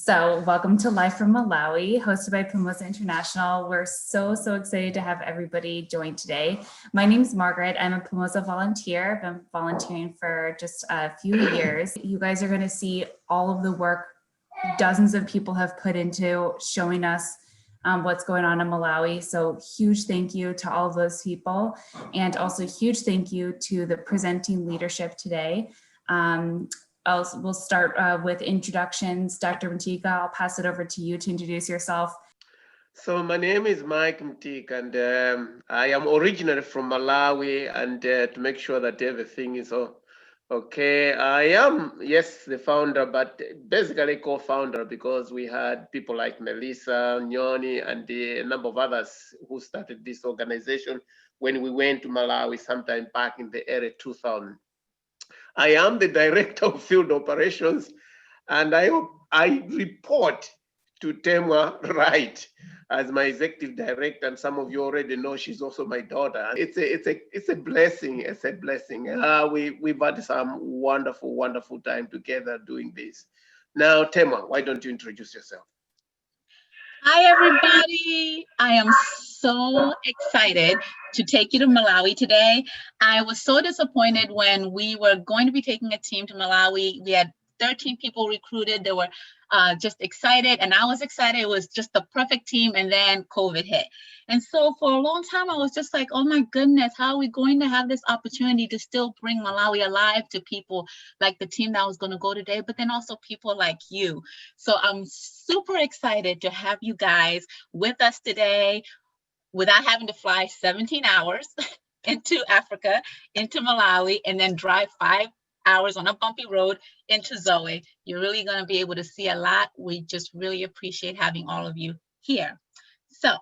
So welcome to Live from Malawi, hosted by Pamoza International. We're so excited to have everybody join today. My name is Margaret. I'm a Pamoza volunteer. I've been volunteering for just a few years. You guys are going to see all of the work dozens of people have put into showing us what's going on in Malawi. So huge thank you to all of those people, and also huge thank you to the presenting leadership today. We'll start with introductions. Dr. Mtika, I'll pass it over to you to introduce yourself. So my name is Mike Mtika, and I am originally from Malawi, and to make sure that everything is okay. I am, yes, the founder, but basically co-founder, because we had people like Melissa, Nyoni, and a number of others who started this organization when we went to Malawi sometime back in the early 2000s. I am the director of field operations, and I report to Temwa Wright as my executive director, and some of you already know she's also my daughter. It's a blessing. It's a blessing. We've had some wonderful time together doing this. Now, Temwa, why don't you introduce yourself? Hi, everybody. I am so excited to take you to Malawi today. I was so disappointed when we were going to be taking a team to Malawi. We had 13 people recruited. They were just excited, and I was excited. It was just the perfect team, and then COVID hit. And so for a long time, I was just like, oh my goodness, how are we going to have this opportunity to still bring Malawi alive to people like the team that was going to go today, but then also people like you. So I'm super excited to have you guys with us today without having to fly 17 hours into Africa, into Malawi, and then drive 5 hours on a bumpy road into Zowe. You're really going to be able to see a lot. We just really appreciate having all of you here. So,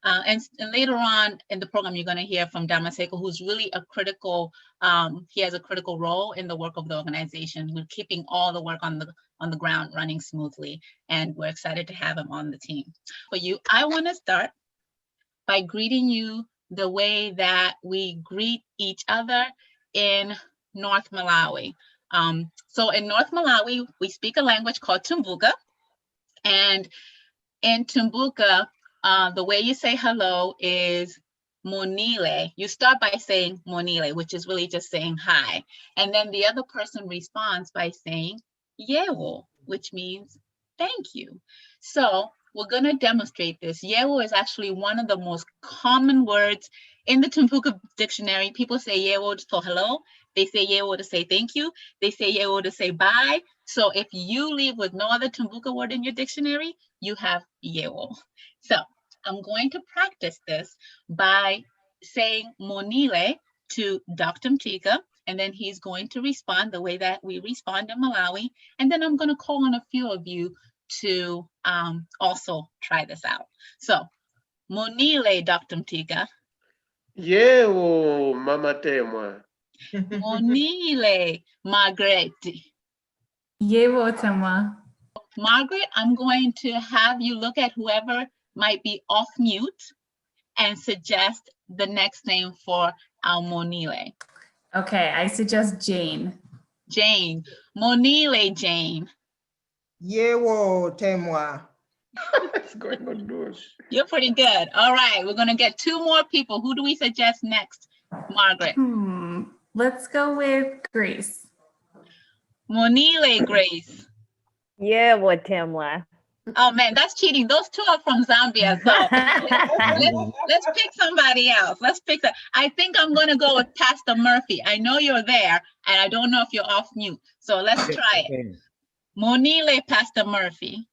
and later on in the program, you're going to hear from Damaseko, who's really a critical, he has a critical role in the work of the organization. We're keeping all the work on the ground running smoothly, and we're excited to have him on the team. For you, I want to start by greeting you the way that we greet each other in North Malawi. So in North Malawi, we speak a language called Tumbuka, and in Tumbuka, the way you say hello is Monile. You start by saying Monile, which is really just saying hi. And then the other person responds by saying Yewo, which means thank you. So we're going to demonstrate this. Yewo is actually one of the most common words in the Tumbuka dictionary. People say Yewo for hello. They say Yewo to say thank you. They say Yewo to say bye. So if you leave with no other Tumbuka word in your dictionary, you have Yewo. So I'm going to practice this by saying Monile to Dr. Mtika, and then he's going to respond the way that we respond in Malawi. And then I'm going to call on a few of you to also try this out. So Monile, Dr. Mtika. Yewo, Mama Temwa. Monile, Margaret. Yewo, Temwa. Margaret, I'm going to have you look at whoever might be off mute and suggest the next name for our Monile. Okay, I suggest Jane. Jane. Monile, Jane. Yewo, Temwa. What's going on, Dosh? You're pretty good. All right, we're going to get 2 more people. Who do we suggest next, Margaret? Let's go with Grace. Monile, Grace. Yewo, Temwa. Oh man, that's cheating. Those 2 are from Zambia. So let's pick somebody else. Let's pick that. I think I'm going to go with Pastor Murphy. I know you're there, and I don't know if you're off mute. So let's try it. Monile, Pastor Murphy.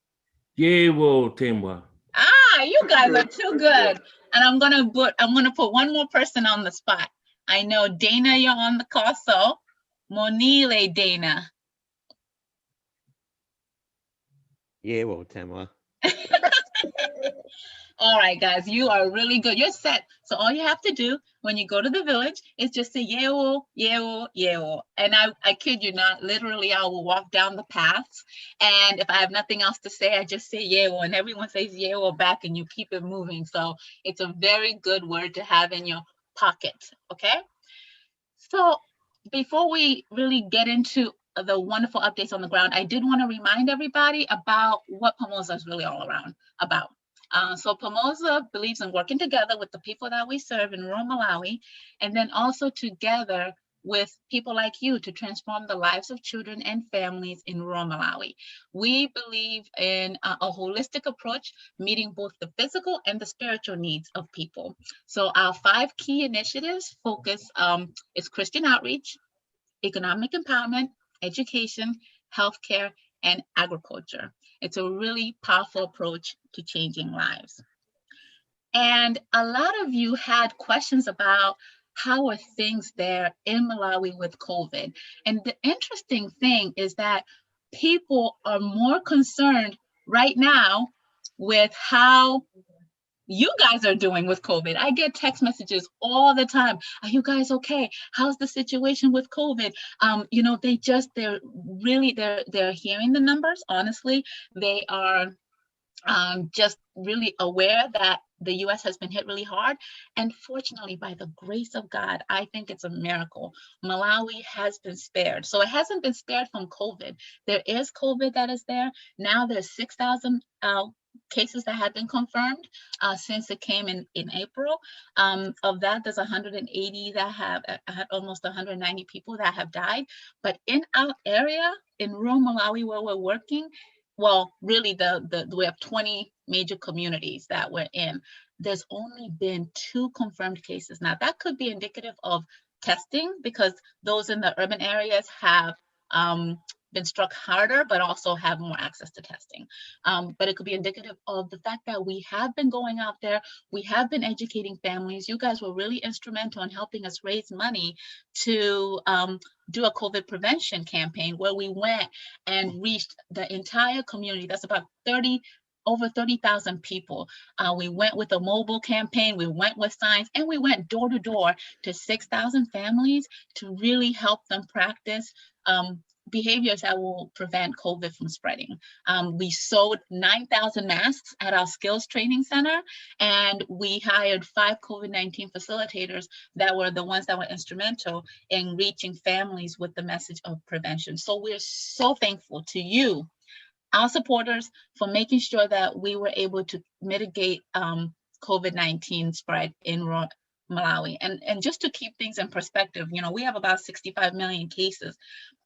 Yewo, Temwa. Ah, you guys are too good. And I'm gonna put one more person on the spot. I know Dana, you're on the call, so Monile, Dana. Yewo, Temwa. All right, guys, you are really good. You're set. So all you have to do when you go to the village is just say Yewo, Yewo, Yewo. And I kid you not, literally I will walk down the paths. And if I have nothing else to say, I just say Yewo, and everyone says Yewo back, and you keep it moving. So it's a very good word to have in your pocket, okay? So before we really get into the wonderful updates on the ground, I did want to remind everybody about what Pamoza is really all around about. So Pamoza believes in working together with the people that we serve in rural Malawi, and then also together with people like you to transform the lives of children and families in rural Malawi. We believe in a holistic approach, meeting both the physical and the spiritual needs of people. So our 5 key initiatives focus is Christian outreach, economic empowerment, education, healthcare, and agriculture. It's a really powerful approach to changing lives. And a lot of you had questions about how are things there in Malawi with COVID. And the interesting thing is that people are more concerned right now with how you guys are doing with COVID. I get text messages all the time. Are you guys okay? How's the situation with COVID? You know, they're hearing the numbers. Honestly, they are just really aware that the US has been hit really hard. And fortunately, by the grace of God, I think it's a miracle. Malawi has been spared. So it hasn't been spared from COVID. There is COVID that is there. Now there's 6,000 cases that have been confirmed since it came in April. Of that, there's 180 that have almost 190 people that have died. But in our area, in rural Malawi where we're working, well, really we have 20 major communities that we're in. There's only been 2 confirmed cases. Now that could be indicative of testing because those in the urban areas have been struck harder, but also have more access to testing. But it could be indicative of the fact that we have been going out there, we have been educating families. You guys were really instrumental in helping us raise money to do a COVID prevention campaign where we went and reached the entire community. That's about over 30,000 people. We went with a mobile campaign, we went with signs, and we went door to door to 6,000 families to really help them practice behaviors that will prevent COVID from spreading. We sold 9,000 masks at our skills training center, and we hired 5 COVID-19 facilitators that were the ones that were instrumental in reaching families with the message of prevention. So we're so thankful to you, our supporters, for making sure that we were able to mitigate COVID-19 spread in Malawi. And just to keep things in perspective, you know, we have about 65 million cases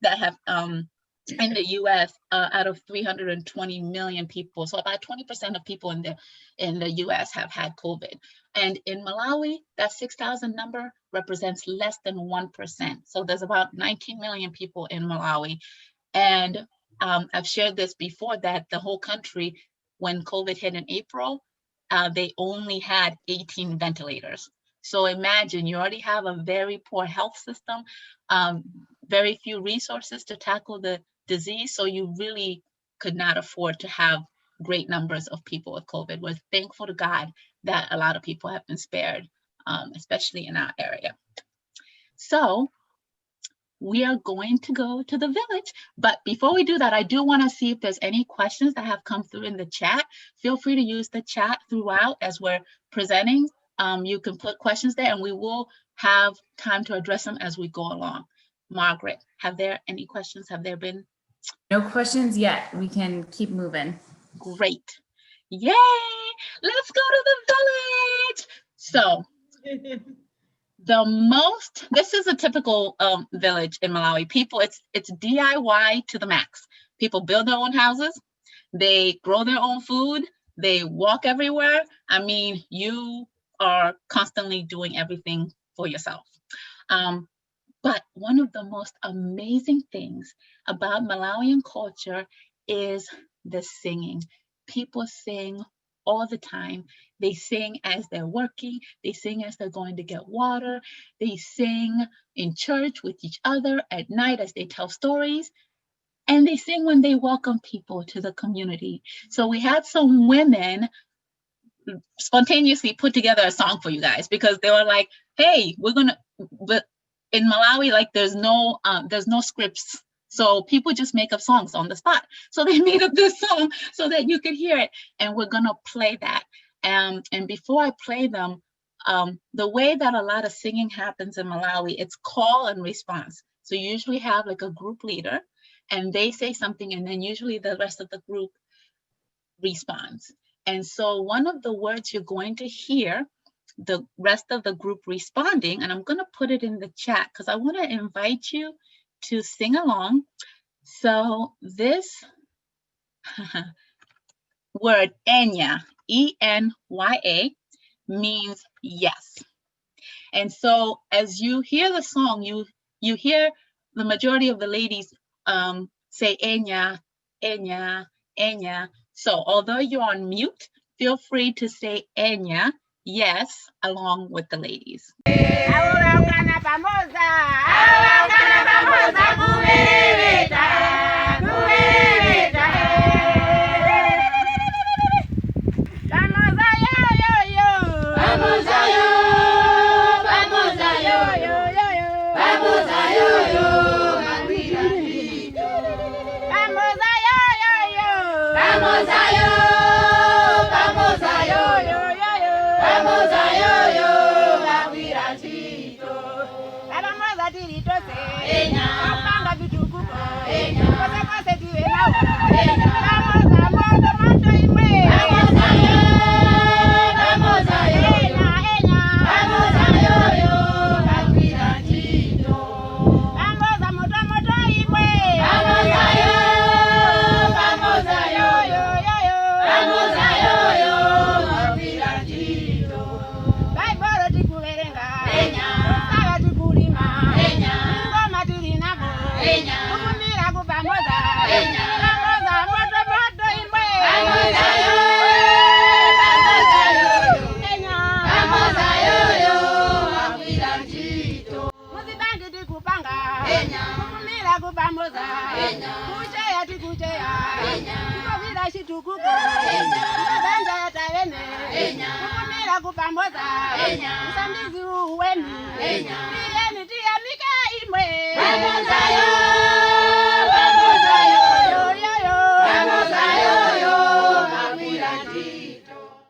that have in the US out of 320 million people. So about 20% of people in the US have had COVID. And in Malawi, that 6,000 number represents less than 1%. So there's about 19 million people in Malawi. And I've shared this before that the whole country, when COVID hit in April, they only had 18 ventilators. So imagine you already have a very poor health system, very few resources to tackle the disease. So you really could not afford to have great numbers of people with COVID. We're thankful to God that a lot of people have been spared, especially in our area. So we are going to go to the village. But before we do that, I do want to see if there's any questions that have come through in the chat. Feel free to use the chat throughout as we're presenting. You can put questions there and we will have time to address them as we go along. Margaret, have there any questions? Have there been? No questions yet. We can keep moving. Great. Yay! Let's go to the village. So this is a typical village in Malawi. People, it's DIY to the max. People build their own houses. They grow their own food. They walk everywhere. I mean, you are constantly doing everything for yourself. But one of the most amazing things about Malawian culture is the singing. People sing all the time. They sing as they're working. They sing as they're going to get water. They sing in church with each other at night as they tell stories. And they sing when they welcome people to the community. So we had some women spontaneously put together a song for you guys because they were like, hey, but in Malawi, like there's no scripts. So people just make up songs on the spot. So they made up this song so that you could hear it. And we're gonna play that. And before I play them, the way that a lot of singing happens in Malawi, it's call and response. So you usually have like a group leader and they say something, and then usually the rest of the group responds. And so one of the words you're going to hear the rest of the group responding, and I'm going to put it in the chat because I want to invite you to sing along. So this word Enya, E-N-Y-A, means yes. And so as you hear the song, you hear the majority of the ladies say Enya, Enya, Enya. So although you're on mute, feel free to say Enya, yes, along with the ladies.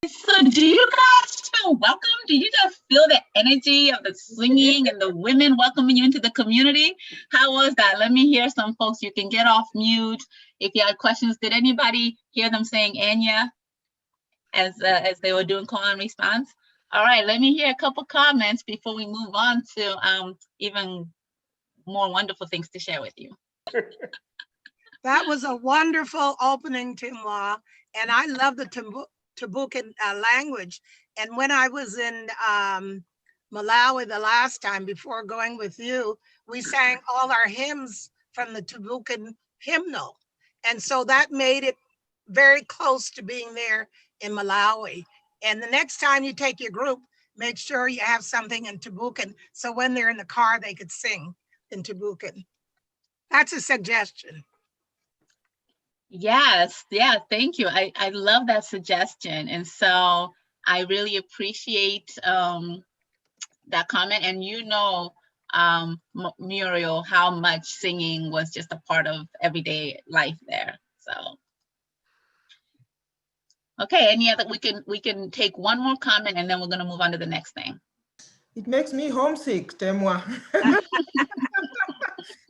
So do you guys feel welcome? Do you just feel the energy of the singing and the women welcoming you into the community? How was that? Let me hear some folks. You can get off mute. If you had questions, did anybody hear them saying Enya as they were doing call and response? All right, let me hear a couple comments before we move on to even more wonderful things to share with you. That was a wonderful opening, Timwa, and I love the Tumbuka language. And when I was in Malawi the last time before going with you, we sang all our hymns from the Tumbuka hymnal. And so that made it very close to being there in Malawi. And the next time you take your group, make sure you have something in Tumbuka, so when they're in the car, they could sing in Tumbuka. That's a suggestion. Yes, yeah, thank you. I love that suggestion. And so I really appreciate that comment. And you know, Muriel, how much singing was just a part of everyday life there. So, okay, any other, we can take one more comment and then we're gonna move on to the next thing. It makes me homesick, Temwa.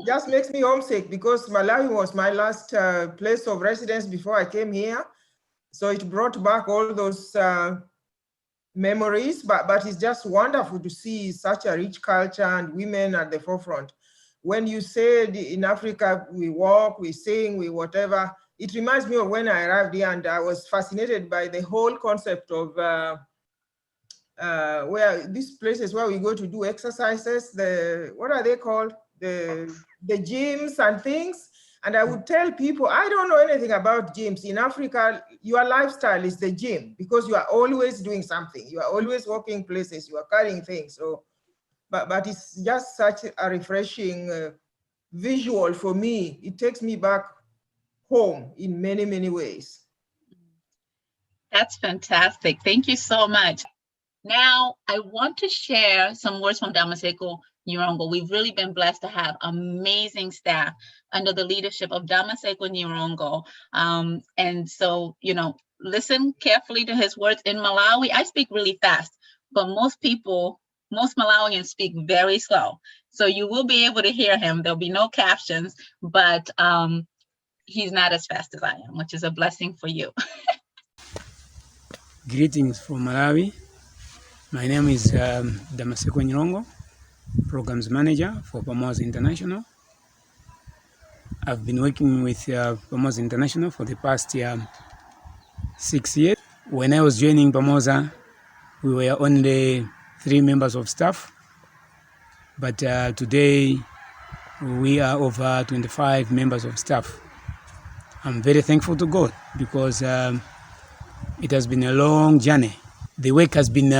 Just makes me homesick because Malawi was my last place of residence before I came here. So it brought back all those memories, but it's just wonderful to see such a rich culture and women at the forefront. When you said in Africa, we walk, we sing, we whatever, it reminds me of when I arrived here and I was fascinated by the whole concept of where these places where we go to do exercises, what are they called? The gyms and things. And I would tell people, I don't know anything about gyms. In Africa, your lifestyle is the gym because you are always doing something. You are always walking places, you are carrying things. So, but it's just such a refreshing visual for me. It takes me back home in many, many ways. That's fantastic. Thank you so much. Now, I want to share some words from Damaseko Nyirongo. We've really been blessed to have amazing staff under the leadership of Damaseko Nyirongo. And so, you know, listen carefully to his words. In Malawi, I speak really fast, but most people most Malawians speak very slow. So you will be able to hear him. There'll be no captions, but he's not as fast as I am, which is a blessing for you. Greetings from Malawi. My name is Damaseko Nyirongo, Programs Manager for Pamoza International. I've been working with Pamoza International for the past 6 years. When I was joining Pamoza, we were only 3 members of staff, but today we are over 25 members of staff. I'm very thankful to God because it has been a long journey. The work has been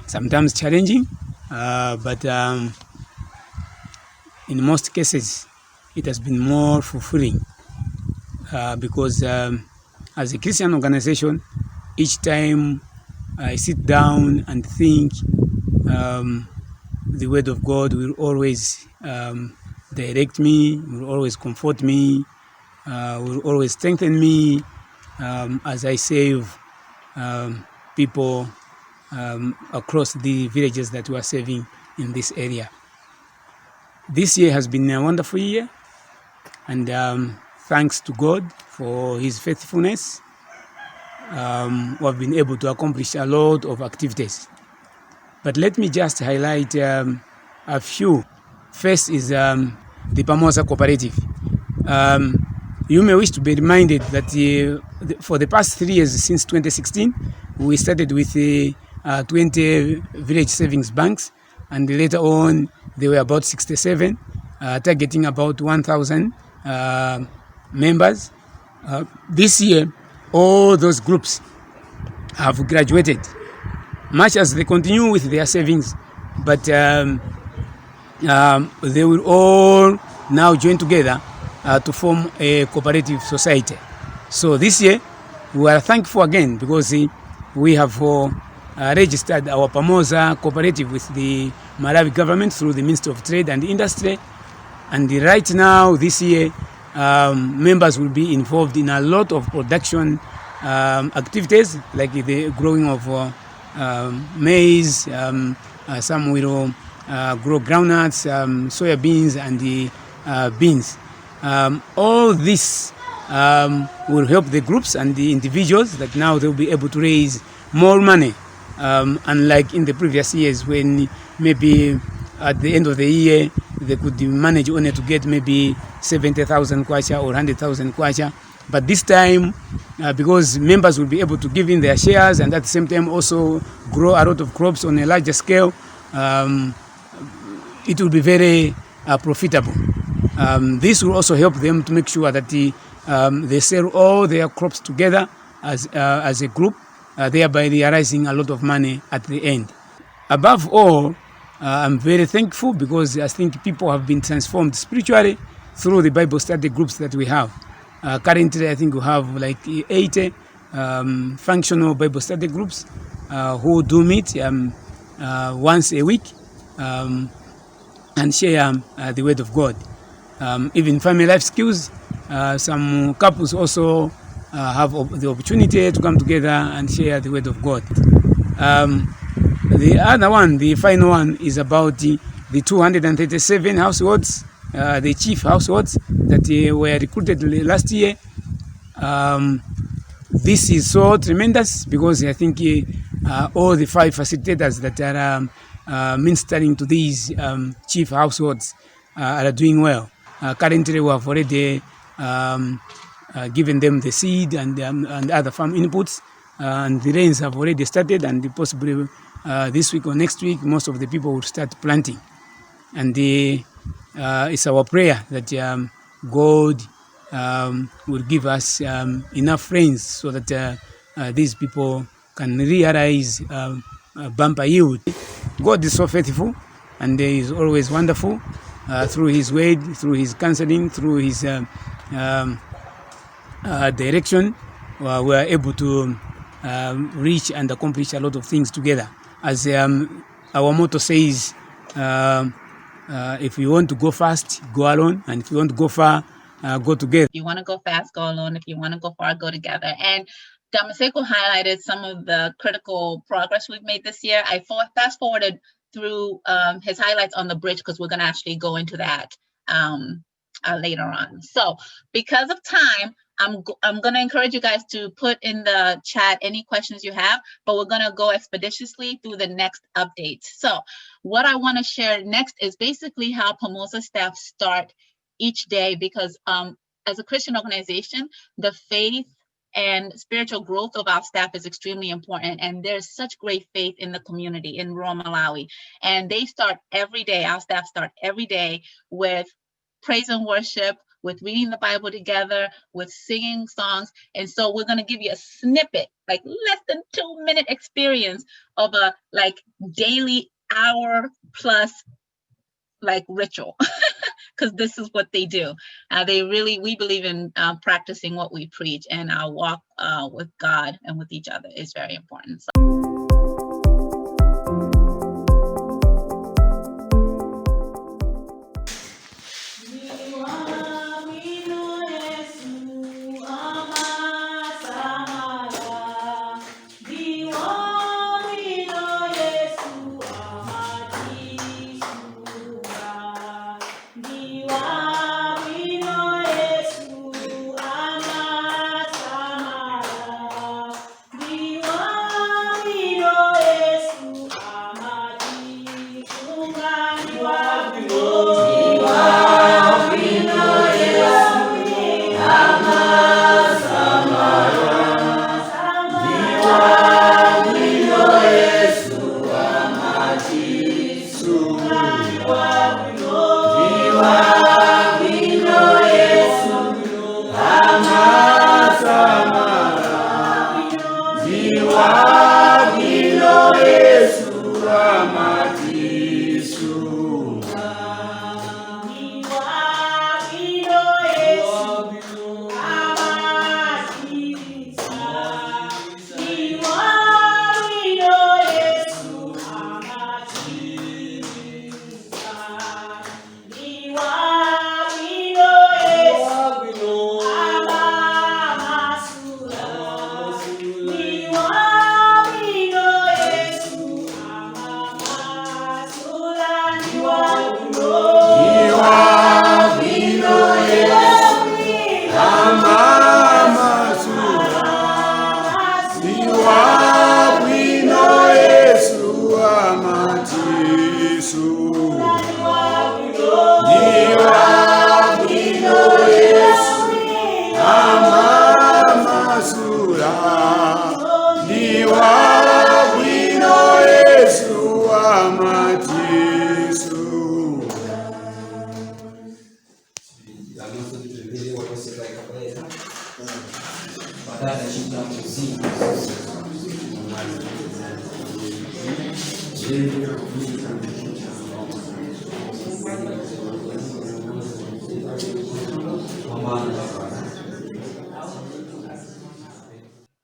sometimes challenging, but in most cases, it has been more fulfilling because as a Christian organization, each time I sit down and think, the word of God will always direct me, will always comfort me, will always strengthen me as I serve people across the villages that we are serving in this area. This year has been a wonderful year, and thanks to God for His faithfulness, we have been able to accomplish a lot of activities. But let me just highlight a few. First is the Pamoza Cooperative. You may wish to be reminded that for the past 3 years, since 2016, we started with 20 village savings banks, and later on there were about 67, targeting about 1,000 members. This year, all those groups have graduated, much as they continue with their savings, but they will all now join together to form a cooperative society. So this year, we are thankful again because we have registered our Pamoza cooperative with the Malawi government through the Ministry of Trade and Industry. And right now, this year, members will be involved in a lot of production activities, like the growing of maize. Some will grow groundnuts, soya beans, and the beans. All this will help the groups and the individuals that now they'll be able to raise more money, unlike in the previous years when maybe at the end of the year they could manage only to get maybe 70,000 kwacha or 100,000 kwacha. But this time, because members will be able to give in their shares and at the same time also grow a lot of crops on a larger scale, it will be very profitable. This will also help them to make sure that they sell all their crops together as a group, thereby realizing a lot of money at the end. Above all, I'm very thankful because I think people have been transformed spiritually through the Bible study groups that we have. Currently, I think we have like 80 functional Bible study groups who do meet once a week and share the Word of God. Even family life skills, some couples also have the opportunity to come together and share the Word of God. The other one, the final one, is about the 237 households, the chief households that were recruited last year. This is so tremendous because I think all the 5 facilitators that are ministering to these chief households are doing well. Currently, we have already given them the seed and other farm inputs, and the rains have already started, and possibly this week or next week, most of the people will start planting. And it's our prayer that God will give us enough rains so that these people can realize bumper yield. God is so faithful, and He is always wonderful through His word, through His counseling, through His direction. We are able to reach and accomplish a lot of things together. As our motto says, if you want to go fast, go alone, and if you want to go far, go together. If you want to go fast, go alone. If you want to go far, go together. And Damaseko highlighted some of the critical progress we've made this year. I fast forwarded through his highlights on the bridge because we're going to actually go into that later on. So because of time, I'm going to encourage you guys to put in the chat any questions you have, but we're going to go expeditiously through the next updates. So what I want to share next is basically how Pamoza staff start each day, because as a Christian organization, the faith and spiritual growth of our staff is extremely important. And there's such great faith in the community in rural Malawi. And they start every day, our staff start every day with praise and worship, with reading the Bible together, with singing songs. And so we're going to give you a snippet, like less than 2-minute experience of a like daily hour plus like ritual, because this is what they do. We believe in practicing what we preach, and our walk with God and with each other is very important. So.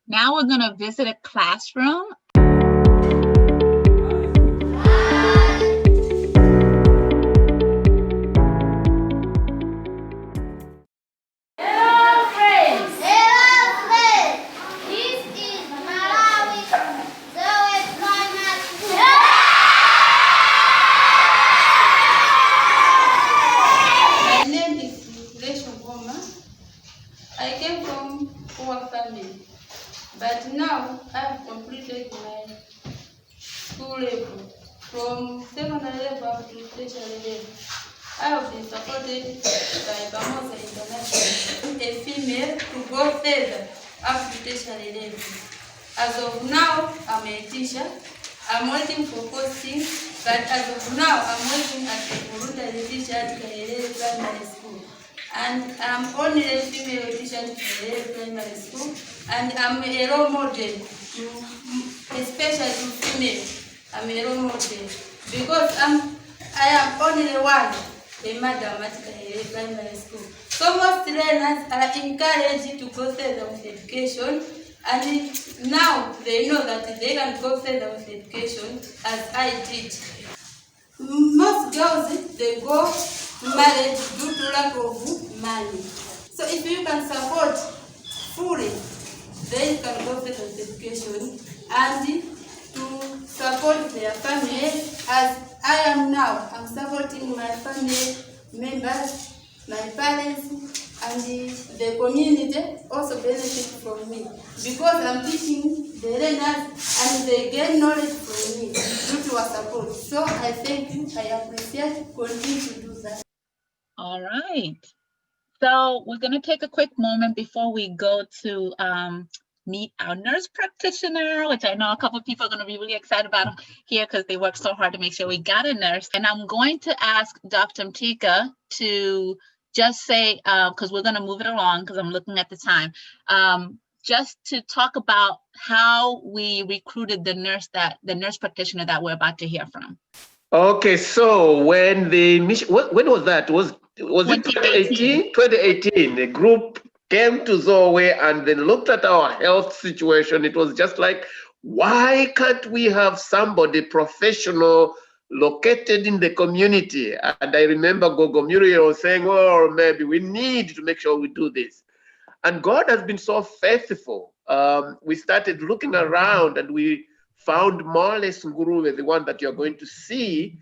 Now we're going to visit a classroom. Hello friends! Hello friends! This is Malawi Zowe Primary School. My name is Rachel Goma. I came from poor family. But now I have completed my school level from secondary level up to tertiary level. I have been supported by Pamoza International, a female, to go further up to tertiary level. As of now, I'm a teacher. I'm waiting for posting, but as of now, I'm working as a voluntary teacher at Nyirongo Primary School. And I'm only a female teacher at Nyirongo Primary School, and I'm a role model, especially to female. I'm a role model because I am only one, a madam at Nyirongo Primary School. So most learners are encouraged to go further with education, and now they know that they can go further with education as I did. Most girls, they go married due to lack of money. So if you can support fully, they can go health certification and to support their family. As I am now, I'm supporting my family members, my parents, and the community also benefit from me because I'm teaching the learners and they get knowledge from me due to our support. So I thank you, I appreciate, continue to do that. All right. So we're going to take a quick moment before we go to meet our nurse practitioner, which I know a couple of people are going to be really excited about here because they worked so hard to make sure we got a nurse. And I'm going to ask Dr. Tumbuka to just say, because we're going to move it along because I'm looking at the time, just to talk about how we recruited the nurse practitioner that we're about to hear from. Okay, so when the mission, when was that? Was it 2018? 2018, the group came to Zowe and then looked at our health situation. It was just like, why can't we have somebody professional located in the community? And I remember Gogo Muriel saying, well, maybe we need to make sure we do this. And God has been so faithful. We started looking around and we found Moress Ngulube, the one that you're going to see.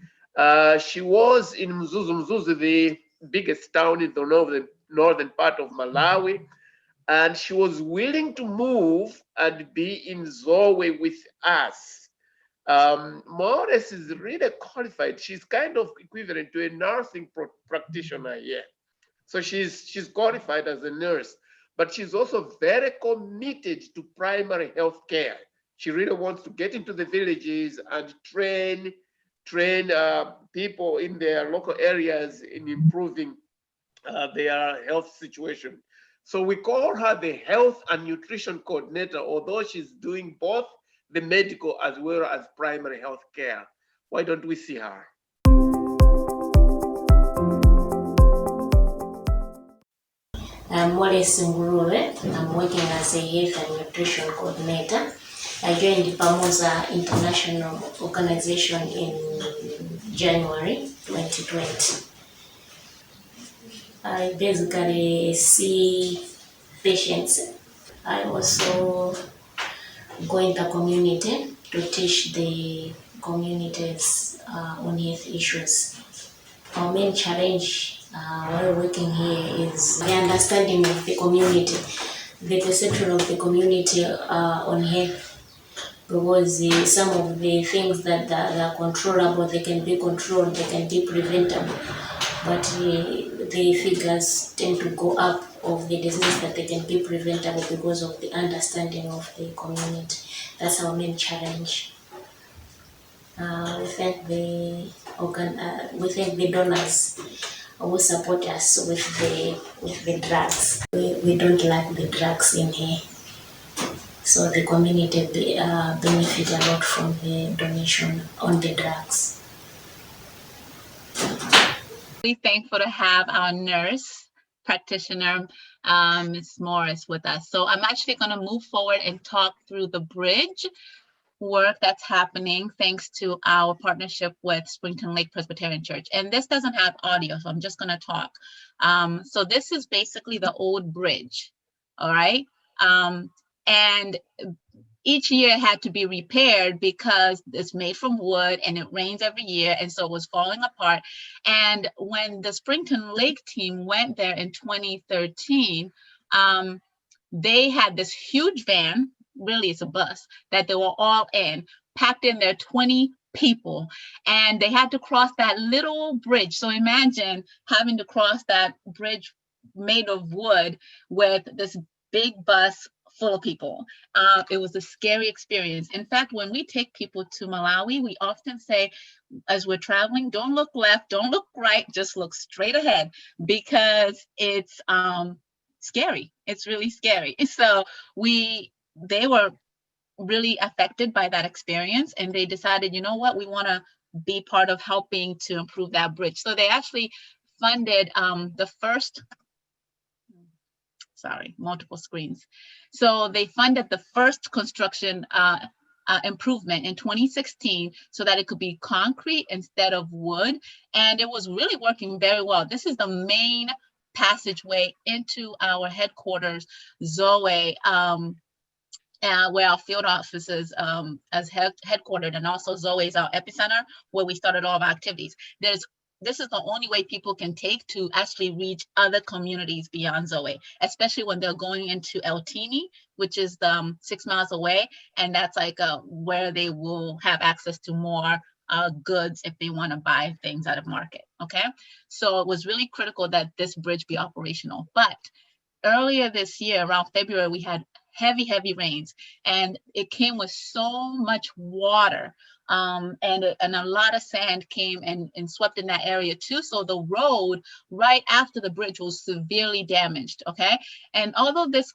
She was in Mzuzu, the biggest town in the northern part of Malawi. And she was willing to move and be in Zowe with us. Moress is really qualified. She's kind of equivalent to a nursing practitioner here. So she's qualified as a nurse, but she's also very committed to primary health care. She really wants to get into the villages and train people in their local areas in improving their health situation. So we call her the health and nutrition coordinator, although she's doing both the medical as well as primary health care. Why don't we see her? I'm Moress Ngulube. I'm working as a health and nutrition coordinator. I joined the Pamoza International Organization in January 2020. I basically see patients. I also go in the community to teach the communities on health issues. Our main challenge while working here is the understanding of the community, the perception of the community on health, because some of the things that are controllable, they can be controlled, they can be preventable, but the figures tend to go up of the disease that they can be preventable because of the understanding of the community. That's our main challenge. We thank the donors who support us with the drugs. We don't like the drugs in here, so the community benefit a lot from the donation on the drugs. We're thankful to have our nurse practitioner, Ms. Moress, with us. So I'm actually going to move forward and talk through the bridge work that's happening thanks to our partnership with Springton Lake Presbyterian Church. And this doesn't have audio, so I'm just going to talk. So this is basically the old bridge, all right? And each year it had to be repaired because it's made from wood and it rains every year, and so it was falling apart. And when the Springton Lake team went there in 2013, they had this huge van, really it's a bus, that they were all in, packed in there, 20 people, and they had to cross that little bridge. So imagine having to cross that bridge made of wood with this big bus full of people. It was a scary experience. In fact, when we take people to Malawi, we often say, as we're traveling, don't look left, don't look right, just look straight ahead, because it's scary. It's really scary. So they were really affected by that experience, and they decided, you know what, we want to be part of helping to improve that bridge. So they actually funded the first, multiple screens. So they funded the first construction improvement in 2016 so that it could be concrete instead of wood. And it was really working very well. This is the main passageway into our headquarters, Zowe. where our field office is as headquartered, and also Zowe is our epicenter where we started all of our activities. This is the only way people can take to actually reach other communities beyond Zowe, especially when they're going into El Tini, which is 6 miles away, and that's like where they will have access to more goods if they want to buy things out of market. Okay, so it was really critical that this bridge be operational. But earlier this year, around February, we had heavy rains, and it came with so much water, and a lot of sand came and swept in that area too. So the road right after the bridge was severely damaged. Okay, and although this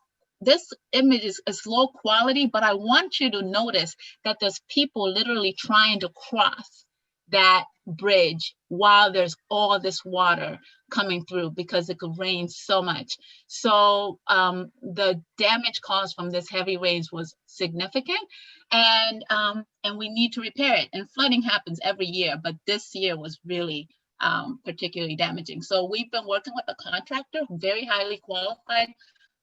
image is low quality, but I want you to notice that there's people literally trying to cross that bridge while there's all this water coming through because it could rain so much. So the damage caused from this heavy rains was significant, and we need to repair it. And flooding happens every year, but this year was really particularly damaging. So we've been working with a contractor, very highly qualified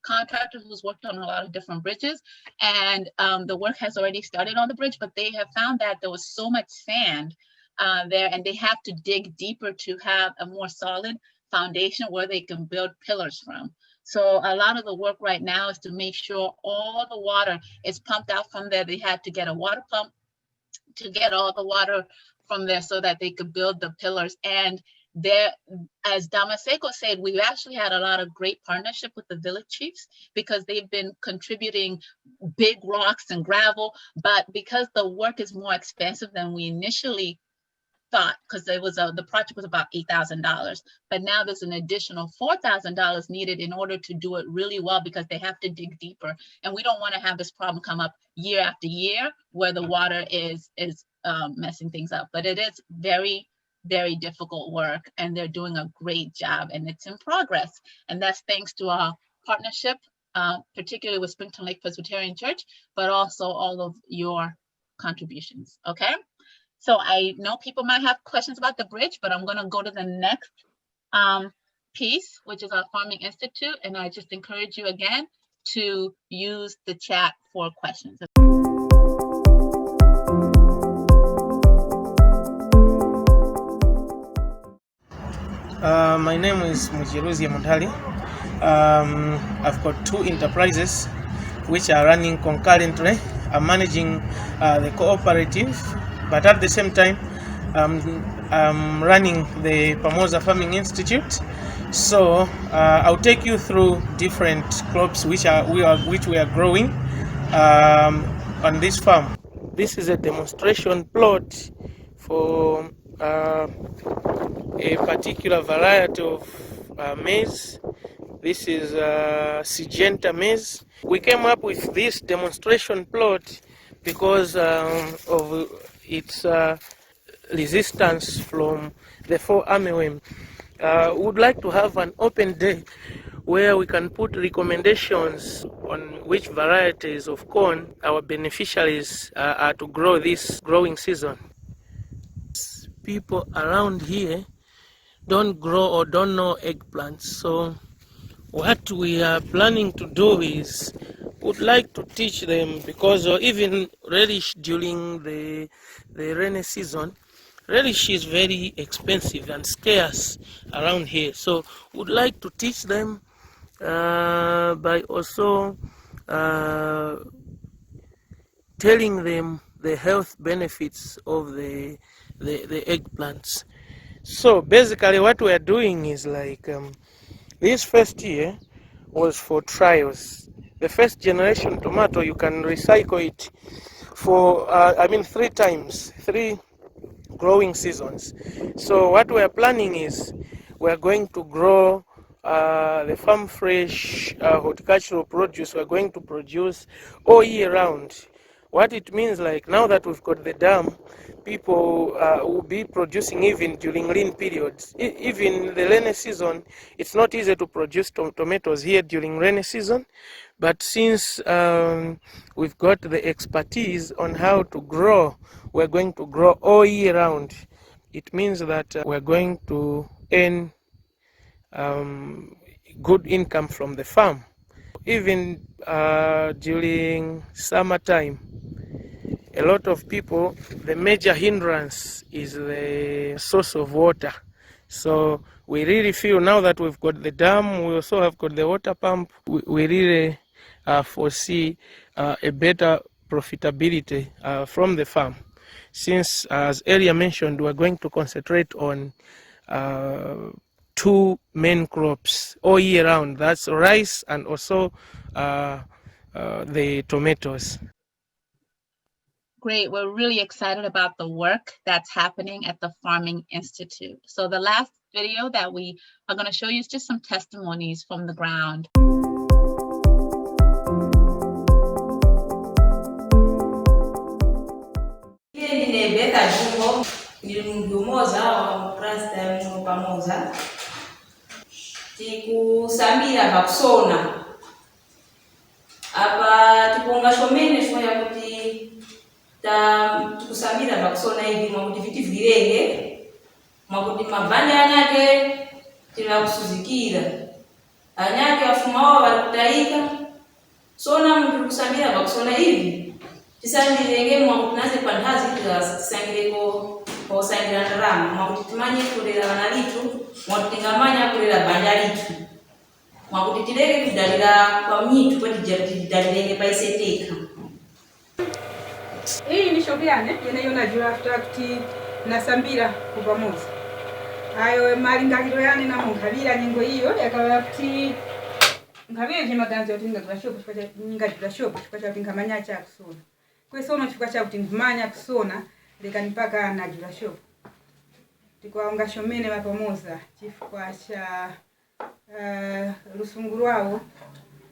contractor who's worked on a lot of different bridges, and the work has already started on the bridge, but they have found that there was so much sand there, and they have to dig deeper to have a more solid foundation where they can build pillars from. So a lot of the work right now is to make sure all the water is pumped out from there. They had to get a water pump to get all the water from there so that they could build the pillars. And there, as Damaseko said, we've actually had a lot of great partnership with the village chiefs because they've been contributing big rocks and gravel, but because the work is more expensive than we initially thought, because there was the project was about $8,000, but now there's an additional $4,000 needed in order to do it really well, because they have to dig deeper, and we don't want to have this problem come up year after year where the water is messing things up. But it is very difficult work, and they're doing a great job, and it's in progress, and that's thanks to our partnership, particularly with Springton Lake Presbyterian Church, but also all of your contributions. Okay. So I know people might have questions about the bridge, but I'm going to go to the next piece, which is our Farming Institute. And I just encourage you again to use the chat for questions. My name is Monile. I've got 2 enterprises which are running concurrently. I'm managing the cooperative, but at the same time, I'm running the Pamoza Farming Institute. So I'll take you through different crops which we are growing on this farm. This is a demonstration plot for a particular variety of maize. This is Syngenta maize. We came up with this demonstration plot because of its resistance from the fall armyworm. We would like to have an open day where we can put recommendations on which varieties of corn our beneficiaries are to grow this growing season. People around here don't grow or don't know eggplants, so what we are planning to do is would like to teach them, because even relish during the rainy season, relish is very expensive and scarce around here. So would like to teach them by also telling them the health benefits of the eggplants. So basically what we are doing is like this first year was for trials. The first generation tomato, you can recycle it for 3 times, 3 growing seasons. So what we are planning is we are going to grow the farm fresh horticultural produce. We are going to produce all year round. What it means, like now that we've got the dam, people will be producing even during lean periods. Even the rainy season, it's not easy to produce tomatoes here during rainy season. But since we've got the expertise on how to grow, we're going to grow all year round. It means that we're going to earn good income from the farm. even during summertime, a lot of people, the major hindrance is the source of water. So we really feel now that we've got the dam, we also have got the water pump, we really foresee a better profitability from the farm. Since, as earlier mentioned, we're going to concentrate on two main crops all year round. That's rice and also the tomatoes. Great. We're really excited about the work that's happening at the Farming Institute. So the last video that we are going to show you is just some testimonies from the ground. tikusambira pakusona apa tiponga shomene shimoya kuti tikusambira pakusona ivi mwakuti vitivwirenge mwakuti mabhande anyake tinakusuzikira anyake afumawo vari kutaika sona muntu kusambira pakusona ivi tisambirenge mwakuti nase panthazi tisangireko pausangira ndarama mwakuti timanye kulera vana litu mwakuti tingamanya kulera banja litu mwakuti tireke kudalira kwa mnyitu kwati tidalirenge paiseteka. Hii ni shobi yane yona jura kuti nasambira ku Pamoza ayo malingaliro yane na munkabira nyingo iyo yakaba kuti nkabire je maganzo kuti ngajura shobo chikwacha ngajura shobo chikwacha kuti ngamanya cha kusona kwesona chikwacha kuti ndimanya kusona leka nipaka na jura shobo tikwaunga shomene wa Pamoza chifukwa cha lusungu lwawo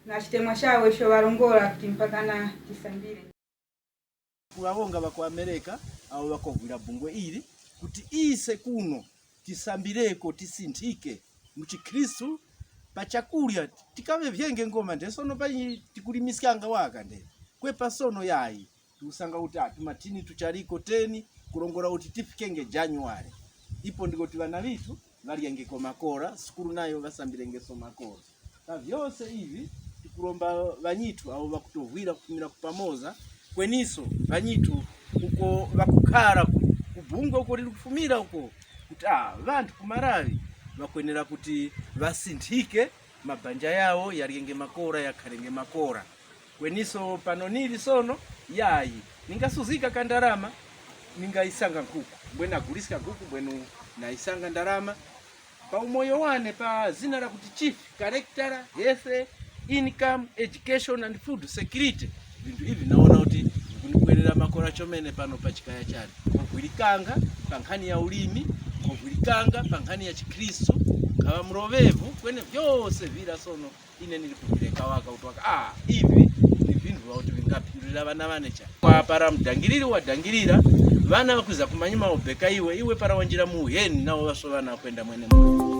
na chitemwa chawo isho warongola kuti mpaka na tisambire kulawonga bako Amerika abo bakovira bungwe ili kuti ise kuno tisambireko tisinthike mu Chikristu pachakulya tikave vyenge ngoma ndesono panyi tikulimisianga waka nde kwepa sono yayi tikusanga kuti atumatini tuchaliko 10 kulongola kuti tifikenge January ipo ndiko tivana vitu valyengeko makora sikuru nayo vasambirenge so makora na vyose hivi tikulomba vanyitu abo bakutovwira kufumira ku Pamoza kweniso vanyitu uko vakukara kubungwe uko lili kufumira uko kuti vantu ku Malawi vakwenera kuti vasinthike mabanja yawo yalyenge makora yakhalenge makora kweniso panonili sono yayi ningasuzika kandarama ningaisanga nkuku bwena gulisika nkuku bwenu naisanga ndarama pa umoyo wane pa zina la kuti chief character health income education and food security vintu hivi naona kuti kunikwerera makora chomene pano pa chikaya chali kugwilikanga pankhani ya ulimi kugwilikanga pankhani ya Chikristu kaba murovevu kwene vyose vira sono ine nilikuvileka waka utwaka hivi ni vintu vauti vingapirira vana vane cha kwa para mdangiriri wadangirira vana vakuza kumanyima obeka iwe para wanjira muheni nao vaso vana kwenda mwene mwe.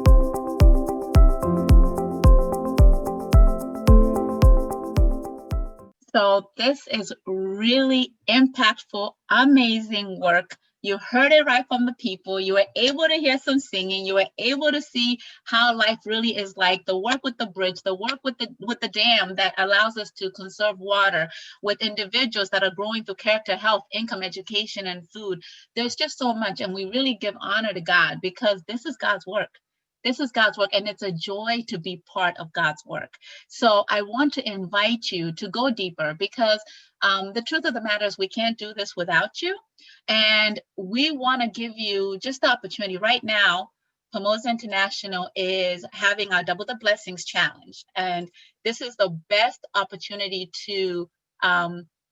So this is really impactful, amazing work. You heard it right from the people. You were able to hear some singing. You were able to see how life really is like. The work with the bridge, the work with the dam that allows us to conserve water, with individuals that are growing through character, health, income, education, and food. There's just so much, and we really give honor to God because this is God's work. This is God's work, and it's a joy to be part of God's work. So I want to invite you to go deeper because the truth of the matter is we can't do this without you. And we want to give you just the opportunity right now. Pamoza International is having our Double the Blessings Challenge. And this is the best opportunity to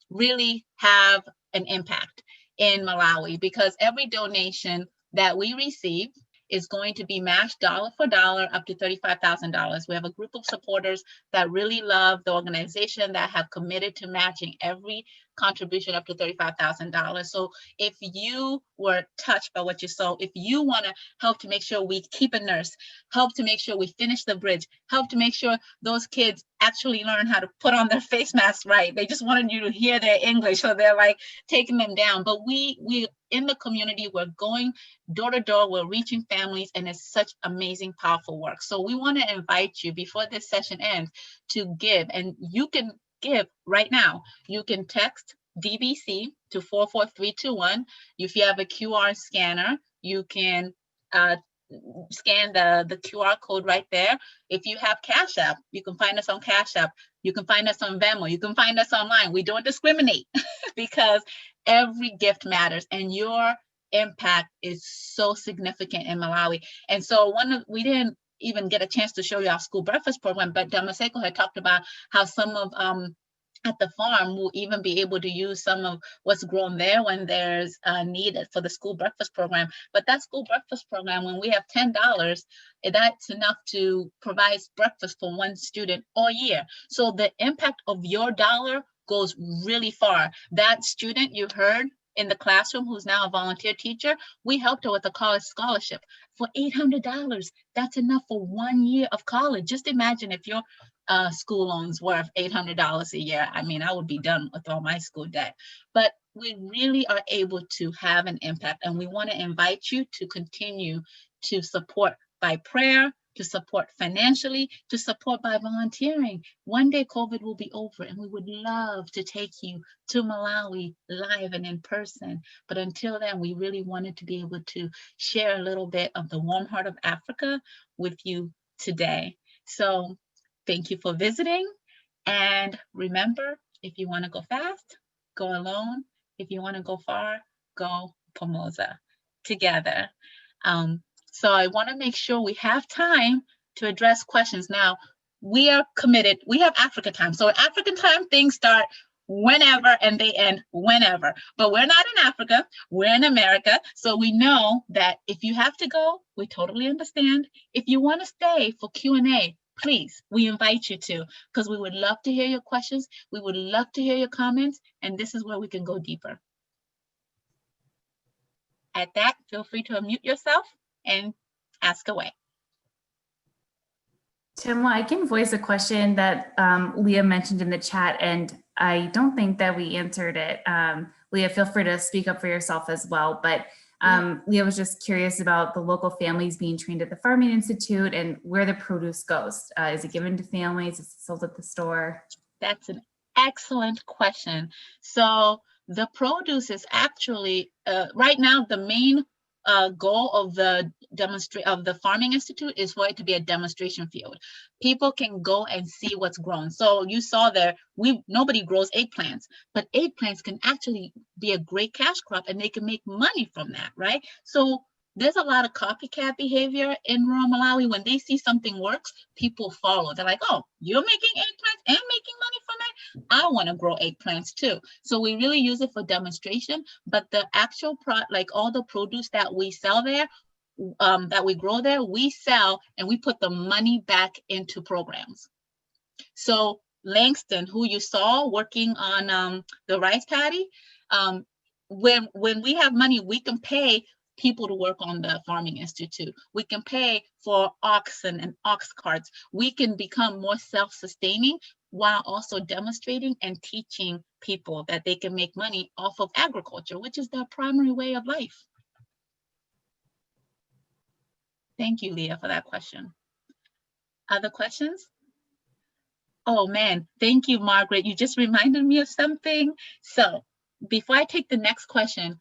really have an impact in Malawi because every donation that we receive is going to be matched dollar for dollar up to $35,000. We have a group of supporters that really love the organization that have committed to matching every contribution up to $35,000. So if you were touched by what you saw, if you want to help to make sure we keep a nurse, help to make sure we finish the bridge, help to make sure those kids actually learn how to put on their face masks right. They just wanted you to hear their English, so they're like taking them down. But we in the community, we're going door to door, we're reaching families, and it's such amazing, powerful work. So we want to invite you before this session ends to give, and you can give right now. You can text DBC to 44321. If you have a QR scanner, you can scan the QR code right there. If you have Cash App, you can find us on Cash App. You can find us on Venmo. You can find us online. We don't discriminate because every gift matters, and your impact is so significant in Malawi. And so we didn't even get a chance to show you our school breakfast program, but Damaseko had talked about how some of at the farm will even be able to use some of what's grown there when there's needed for the school breakfast program. But that school breakfast program, when we have $10, that's enough to provide breakfast for one student all year. So the impact of your dollar goes really far. That student you heard in the classroom who's now a volunteer teacher, we helped her with a college scholarship for $800. That's enough for 1 year of college. Just imagine if your school loans worth $800 a year. I mean, I would be done with all my school debt. But we really are able to have an impact, and we want to invite you to continue to support by prayer, to support financially, to support by volunteering. One day COVID will be over, and we would love to take you to Malawi live and in person. But until then, we really wanted to be able to share a little bit of the warm heart of Africa with you today. So thank you for visiting. And remember, if you want to go fast, go alone. If you want to go far, go Pamoza together. So I want to make sure we have time to address questions. Now, we are committed. We have Africa time. So African time, things start whenever and they end whenever. But we're not in Africa. We're in America. So we know that if you have to go, we totally understand. If you want to stay for Q&A, please, we invite you to, because we would love to hear your questions. We would love to hear your comments. And this is where we can go deeper. At that, feel free to unmute yourself and ask away. Timwa, I can voice a question that Leah mentioned in the chat, and I don't think that we answered it. Leah, feel free to speak up for yourself as well. But Leah was just curious about the local families being trained at the Farming Institute and where the produce goes. Is it given to families? Is it sold at the store? That's an excellent question. So the produce is actually, right now, the main goal of the Farming Institute is for it to be a demonstration field. People can go and see what's grown. So you saw there, nobody grows eggplants, but eggplants can actually be a great cash crop, and they can make money from that, right? So there's a lot of copycat behavior in rural Malawi. When they see something works, people follow. They're like, oh, you're making eggplants and making money from it? I want to grow eggplants too. So we really use it for demonstration, but the actual like all the produce that we sell there, that we grow there, we sell and we put the money back into programs. So Langston, who you saw working on the rice paddy, when we have money, we can pay people to work on the Farming Institute. We can pay for oxen and ox carts. We can become more self-sustaining while also demonstrating and teaching people that they can make money off of agriculture, which is their primary way of life. Thank you, Leah, for that question. Other questions? Oh man, thank you, Margaret. You just reminded me of something. So before I take the next question,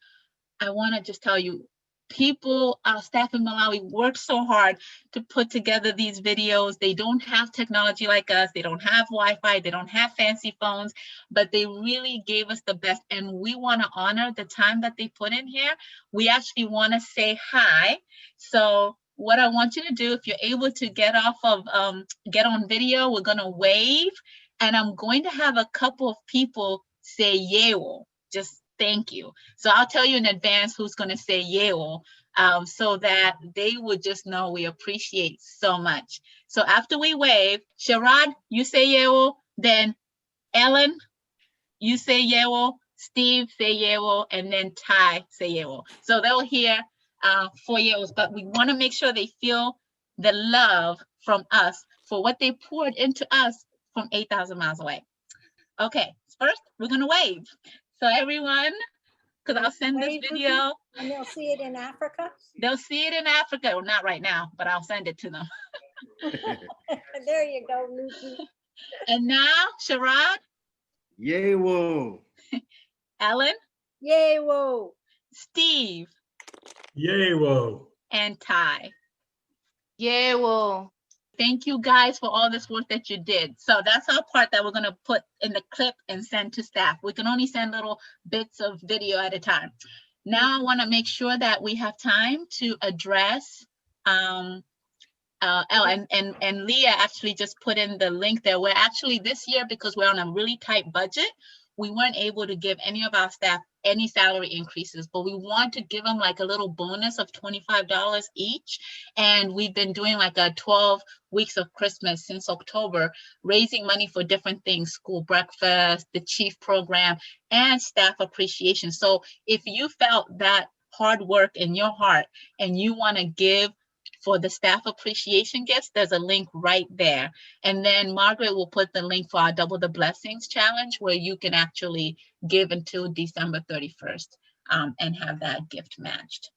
I want to just tell you, people, our staff in Malawi work so hard to put together these videos. They don't have technology like us. They don't have Wi-Fi. They don't have fancy phones, but they really gave us the best. And we want to honor the time that they put in here. We actually want to say hi. So what I want you to do, if you're able to get on video, we're going to wave. And I'm going to have a couple of people say Yewo, just thank you. So I'll tell you in advance who's going to say Yewo, so that they would just know we appreciate so much. So after we wave, Sharad, you say Yewo, then Ellen, you say Yewo, Steve say Yewo, and then Ty say Yewo. So they'll hear 4 Yewos, but we want to make sure they feel the love from us for what they poured into us from 8,000 miles away. Okay, first we're gonna wave. So everyone, because I'll send this video. And they'll see it in Africa? They'll see it in Africa. Well, not right now, but I'll send it to them. There you go, Lucy. And now, Sharad, Yewo. Ellen, Yewo. Steve, Yewo. and Ty. Yewo. Thank you guys for all this work that you did. So that's our part that we're gonna put in the clip and send to staff. We can only send little bits of video at a time. Now I wanna make sure that we have time to address, and Leah actually just put in the link there. We're actually this year, because we're on a really tight budget, we weren't able to give any of our staff any salary increases, but we want to give them like a little bonus of $25 each. And we've been doing like a 12 weeks of Christmas since October, raising money for different things, school breakfast, the Chief program, and staff appreciation. So if you felt that hard work in your heart and you want to give for the staff appreciation gifts, there's a link right there. And then Margaret will put the link for our Double the Blessings challenge, where you can actually give until December 31st and have that gift matched.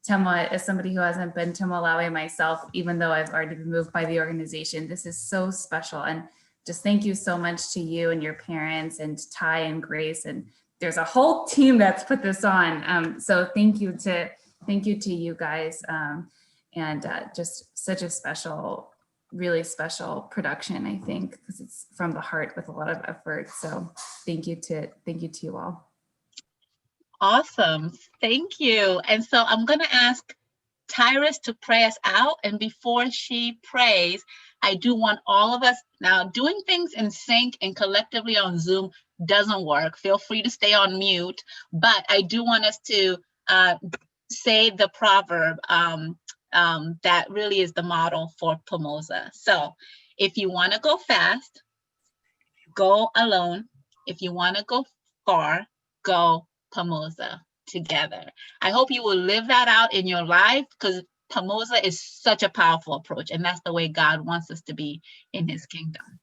Temwa, as somebody who hasn't been to Malawi myself, even though I've already been moved by the organization, this is so special. And just thank you so much to you and your parents and Ty and Grace. And there's a whole team that's put this on. So thank you to you guys. And just such a special, really special production, I think, because it's from the heart with a lot of effort. So thank you to you all. Awesome, thank you. And so I'm gonna ask Tyrus to pray us out. And before she prays, I do want all of us, now doing things in sync and collectively on Zoom doesn't work. Feel free to stay on mute, but I do want us to say the proverb that really is the model for Pamoza. So if you want to go fast, go alone. If you want to go far, go Pamoza together. I hope you will live that out in your life, because Pamoza is such a powerful approach, and that's the way God wants us to be in his kingdom.